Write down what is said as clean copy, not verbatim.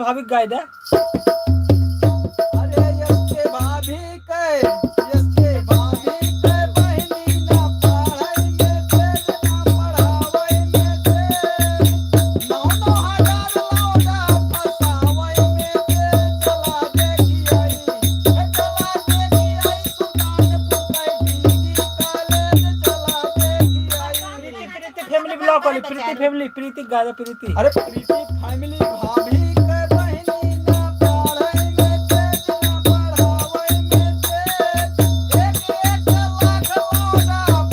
भाभी गाय दे। अरे यसके भाभी के बहिनी ना पढ़ाई में तेज ना पढ़ावई में तेज 9,000 लौटा फसावई में तेज चला देखी आई सुल्तानपुर भीगी कॉलेज चला देखी आई। प्रीति फैमिली ब्लॉक वाली प्रीति फैमिली प्रीति गाय दे प्रीति। अरे प्रीति फैमिली भाभी